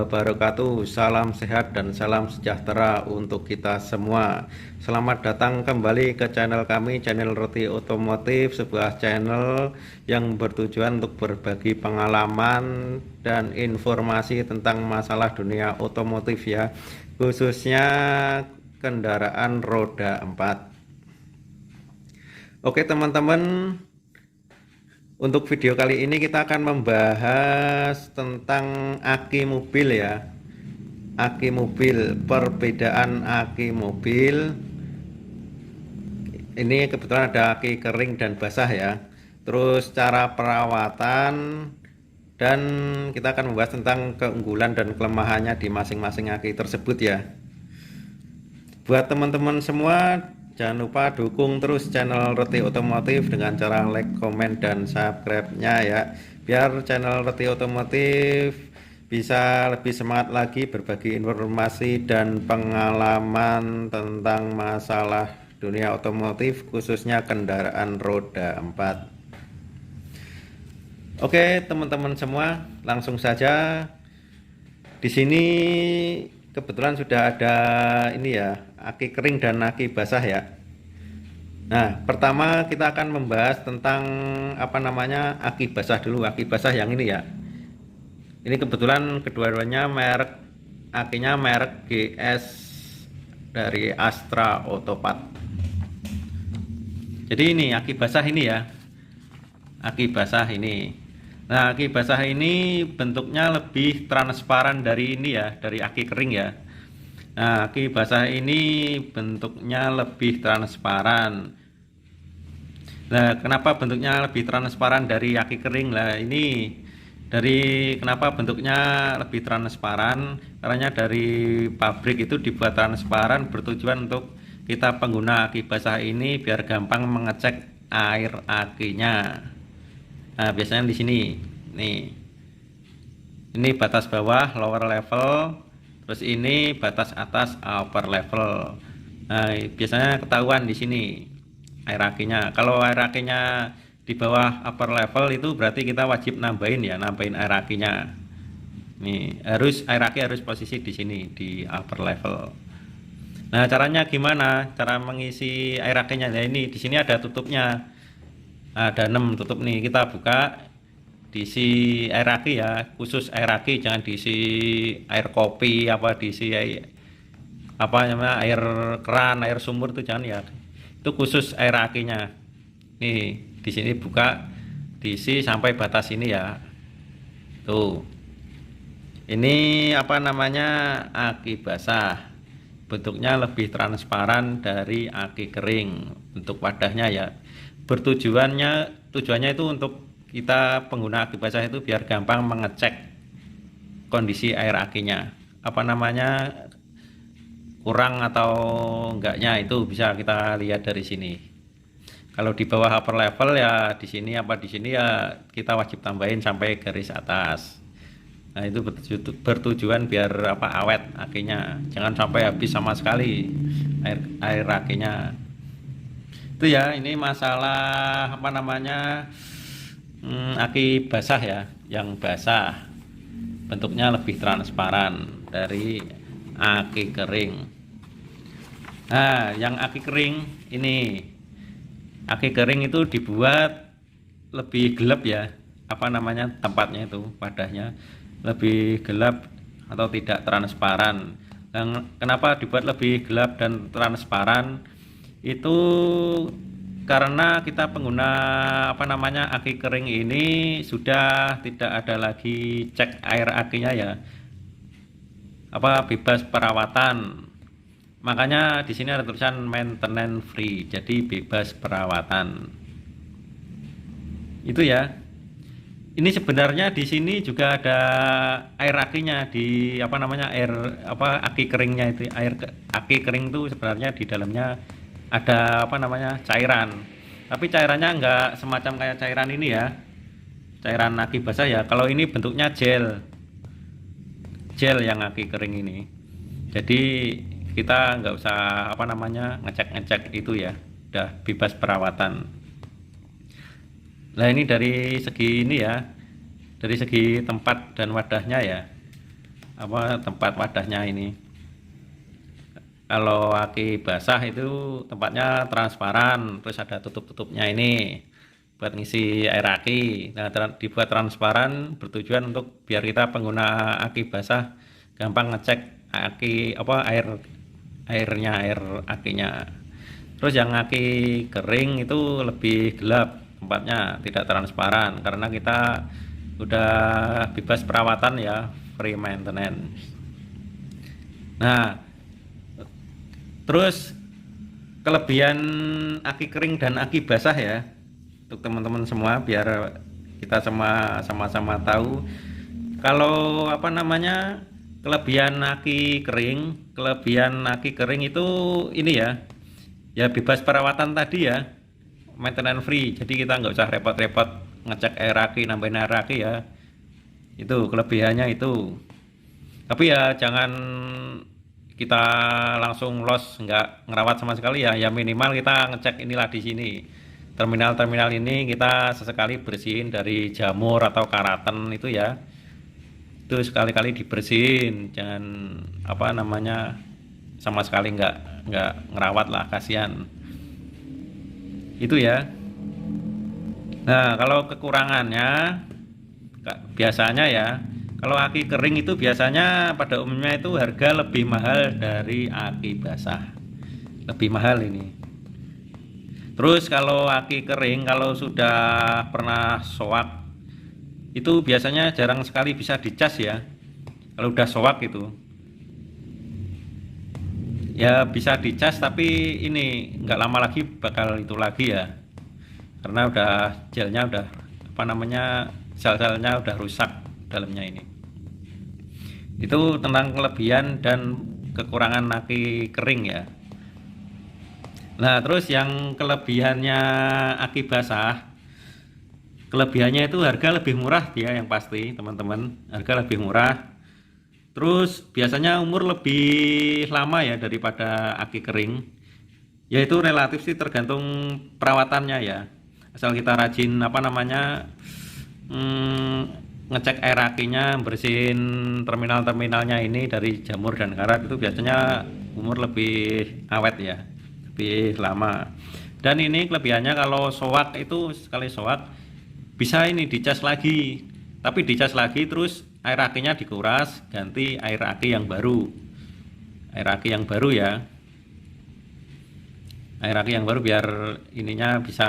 wabarakatuh. Salam sehat dan salam sejahtera untuk kita semua. Selamat datang kembali ke channel kami, channel Roti Otomotif, sebuah channel yang bertujuan untuk berbagi pengalaman dan informasi tentang masalah dunia otomotif ya, khususnya kendaraan roda 4. Oke teman-teman, untuk video kali ini kita akan membahas tentang aki mobil ya. Aki mobil, perbedaan aki mobil. Ini kebetulan ada aki kering dan basah ya. Terus cara perawatan, dan kita akan membahas tentang keunggulan dan kelemahannya di masing-masing aki tersebut ya. Buat teman-teman semua, jangan lupa dukung terus channel Roti Otomotif dengan cara like, komen, dan subscribe-nya ya. Biar channel Roti Otomotif bisa lebih semangat lagi berbagi informasi dan pengalaman tentang masalah dunia otomotif, khususnya kendaraan roda 4. Oke, teman-teman semua, langsung saja. Di sini kebetulan sudah ada ini ya, aki kering dan aki basah ya. Nah, pertama kita akan membahas tentang aki basah dulu. Aki basah yang ini ya. Ini kebetulan kedua-duanya akinya merek GS dari Astra Autopart. Jadi ini aki basah ini ya. Aki basah ini. Nah, aki basah ini bentuknya lebih transparan dari ini ya, dari aki kering ya. Nah, aki basah ini bentuknya lebih transparan. Nah, kenapa bentuknya lebih transparan dari aki kering? Lah, ini kenapa bentuknya lebih transparan? Karena dari pabrik itu dibuat transparan bertujuan untuk kita pengguna aki basah ini biar gampang mengecek air akinya. Nah, biasanya di sini nih. Ini batas bawah lower level. Terus ini batas atas upper level. Nah, biasanya ketahuan di sini air akinya. Kalau air akinya di bawah upper level itu berarti kita wajib nambahin air akinya. Nih, air aki harus posisi di sini di upper level. Nah, caranya gimana? Cara mengisi air akinya. Nah, ini di sini ada tutupnya. Ada 6 tutup nih. Kita buka, diisi air aki ya, khusus air aki, jangan diisi air kopi diisi air keran, air sumur itu jangan ya. Itu khusus air akinya. Nih, di sini buka, diisi sampai batas ini ya. Tuh. Ini aki basah. Bentuknya lebih transparan dari aki kering. Bentuk wadahnya ya. Tujuannya itu untuk kita pengguna aki basah itu biar gampang mengecek kondisi air akinya, kurang atau enggaknya itu bisa kita lihat dari sini. Kalau di bawah upper level ya di sini ya kita wajib tambahin sampai garis atas. Nah, itu bertujuan biar awet akinya, jangan sampai habis sama sekali air akinya. Itu ya, ini masalah aki basah ya. Yang basah bentuknya lebih transparan dari aki kering. Nah, yang aki kering ini, aki kering itu dibuat lebih gelap ya, tempatnya itu, wadahnya lebih gelap atau tidak transparan. Dan kenapa dibuat lebih gelap dan transparan? Itu karena kita pengguna aki kering ini sudah tidak ada lagi cek air akinya ya, bebas perawatan. Makanya di sini ada tulisan maintenance free, jadi bebas perawatan. Itu ya. Ini sebenarnya di sini juga ada air akinya di aki keringnya itu. Aki kering itu sebenarnya di dalamnya ada cairan, tapi cairannya enggak semacam kayak cairan ini ya, cairan aki basah ya. Kalau ini bentuknya gel yang aki kering ini, jadi kita nggak usah ngecek itu ya, udah bebas perawatan. Nah, ini dari segi ini ya, dari segi tempat dan wadahnya ya. apa tempat wadahnya ini. Kalau aki basah itu tempatnya transparan, terus ada tutup-tutupnya ini buat ngisi air aki. Nah, dibuat transparan bertujuan untuk biar kita pengguna aki basah gampang ngecek aki apa air akinya. Terus yang aki kering itu lebih gelap tempatnya, tidak transparan karena kita udah bebas perawatan ya, free maintenance. Nah, terus kelebihan aki kering dan aki basah ya untuk teman-teman semua biar kita sama-sama tahu. Kalau apa namanya, kelebihan aki kering itu ini ya bebas perawatan tadi ya, maintenance free, jadi kita nggak usah repot-repot ngecek air aki, nambahin air aki ya, itu kelebihannya itu. Tapi ya jangan kita langsung los nggak ngerawat sama sekali ya minimal kita ngecek inilah di sini terminal-terminal ini kita sesekali bersihin dari jamur atau karatan itu ya, itu sekali-kali dibersihin, jangan apa namanya sama sekali nggak ngerawat lah, kasihan itu ya. Nah, kalau kekurangannya biasanya ya, kalau aki kering itu biasanya pada umumnya itu harga lebih mahal dari aki basah, lebih mahal ini. Terus kalau aki kering kalau sudah pernah soak itu biasanya jarang sekali bisa dicas ya. Kalau udah soak itu ya bisa dicas, tapi ini nggak lama lagi bakal itu lagi ya, karena udah gelnya udah apa namanya, sel-selnya udah rusak dalamnya ini. Itu tentang kelebihan dan kekurangan aki kering ya. Nah, terus yang kelebihannya aki basah, kelebihannya itu harga lebih murah dia yang pasti teman-teman, harga lebih murah. Terus biasanya umur lebih lama ya daripada aki kering. Yaitu relatif sih tergantung perawatannya ya. Asal kita rajin apa namanya, ngecek air akinya, bersihin terminal-terminalnya ini dari jamur dan karat, itu biasanya umur lebih awet ya, lebih lama. Dan ini kelebihannya kalau soak itu sekali soak bisa ini dicas lagi, tapi dicas lagi terus air akinya dikuras, ganti air aki yang baru, air aki yang baru ya, air aki yang baru biar ininya bisa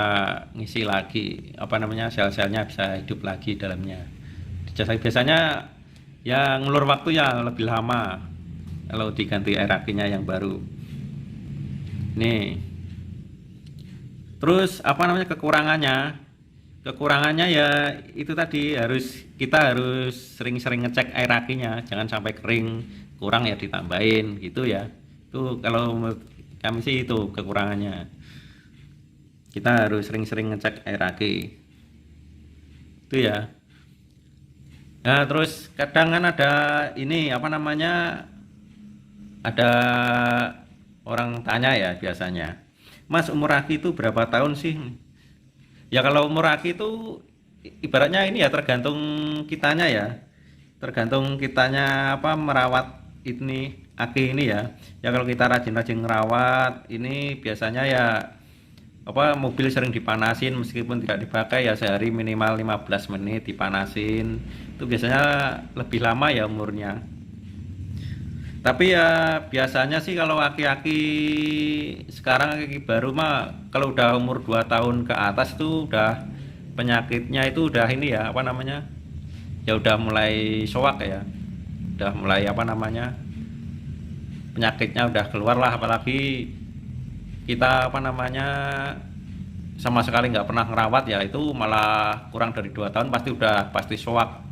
ngisi lagi apa namanya, sel-selnya bisa hidup lagi dalamnya. Dicas lagi biasanya ya ngulur waktu ya lebih lama kalau diganti air akinya yang baru nih. Terus apa namanya kekurangannya ya itu tadi, kita harus sering-sering ngecek air akinya, jangan sampai kering, kurang ya ditambahin gitu ya. Itu kalau menurut kami sih itu kekurangannya, kita harus sering-sering ngecek air aki itu ya. Nah, terus kadang kan ada ini apa namanya, ada orang tanya ya biasanya, Mas, umur aki itu berapa tahun sih? Ya kalau umur aki itu ibaratnya ini ya tergantung kitanya ya, tergantung kitanya apa merawat ini aki ini ya. Ya kalau kita rajin-rajin ngerawat ini biasanya ya apa, mobil sering dipanasin meskipun tidak dipakai ya, sehari minimal 15 menit dipanasin, itu biasanya lebih lama ya umurnya. Tapi ya biasanya sih kalau aki-aki sekarang, aki baru mah kalau udah umur 2 tahun ke atas itu udah penyakitnya itu udah ini ya apa namanya, ya udah mulai soak ya, udah mulai apa namanya, penyakitnya udah keluar lah. Apalagi kita apa namanya sama sekali nggak pernah ngerawat ya, itu malah kurang dari 2 tahun pasti soak.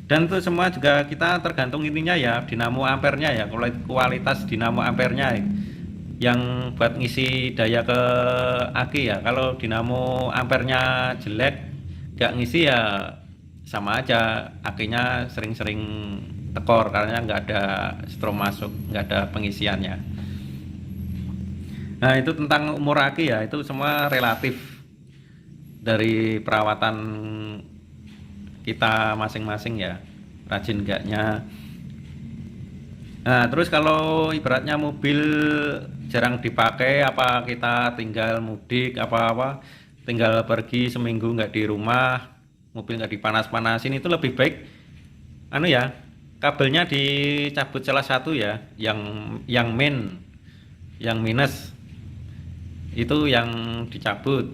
Dan itu semua juga kita tergantung ininya ya, dinamo ampernya ya, kualitas dinamo ampernya yang buat ngisi daya ke aki ya. Kalau dinamo ampernya jelek nggak ngisi ya sama aja, akinya sering-sering tekor karena nggak ada strom masuk, nggak ada pengisiannya. Nah, itu tentang umur aki ya, itu semua relatif dari perawatan kita masing-masing ya, rajin enggaknya. Nah, terus kalau ibaratnya mobil jarang dipakai, apa kita tinggal mudik, apa-apa, tinggal pergi seminggu nggak di rumah, mobil nggak dipanas-panasin, itu lebih baik, anu ya, kabelnya dicabut salah satu ya, yang main, yang minus, itu yang dicabut.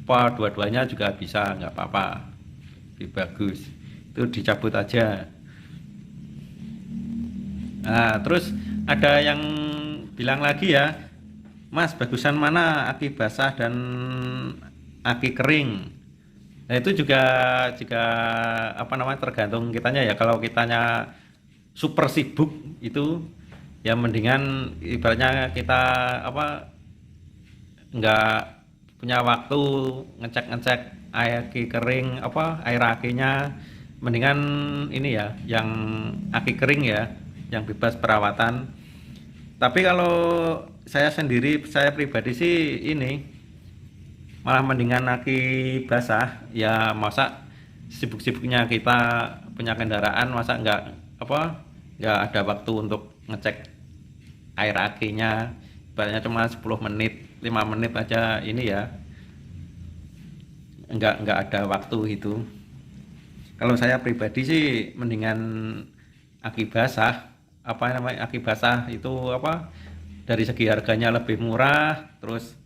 Apa dua-duanya juga bisa, nggak apa-apa, lebih bagus. Itu dicabut aja. Nah, terus ada yang bilang lagi ya, Mas, bagusan mana aki basah dan aki kering? Nah, itu juga apa namanya tergantung kitanya ya. Kalau kitanya super sibuk itu ya mendingan ibaratnya kita apa nggak punya waktu ngecek-ngecek air aki kering apa air akinya, mendingan ini ya yang aki kering ya, yang bebas perawatan. Tapi kalau saya sendiri, saya pribadi sih ini malah mendingan aki basah ya. Masa sibuk-sibuknya kita punya kendaraan, masa nggak ada waktu untuk ngecek air akinya, ibaratnya cuma 10 menit 5 menit aja ini ya, nggak ada waktu itu. Kalau saya pribadi sih mendingan aki basah, apa namanya aki basah itu apa, dari segi harganya lebih murah, terus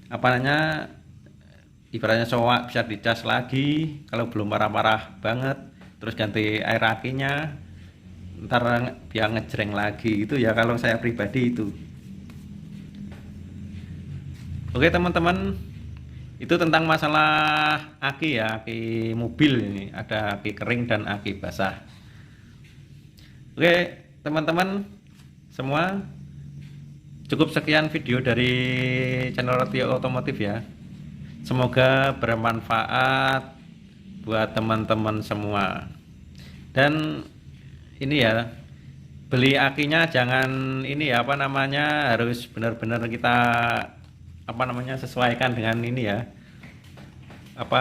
apa namanya ibaratnya soak bisa dicas lagi kalau belum marah-marah banget, terus ganti air akinya ntar biar ngejreng lagi itu ya, kalau saya pribadi itu. Oke teman-teman, itu tentang masalah aki ya, aki mobil ini ada aki kering dan aki basah. Oke teman-teman semua, cukup sekian video dari channel Ratio Otomotif ya. Semoga bermanfaat buat teman-teman semua. Dan ini ya, beli akinya jangan ini ya, apa namanya, harus benar-benar kita apa namanya sesuaikan dengan ini ya. Apa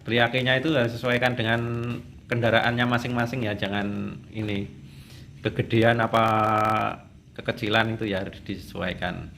beli akinya itu harus sesuaikan dengan kendaraannya masing-masing ya, jangan ini kegedean apa kekecilan, itu ya harus disesuaikan.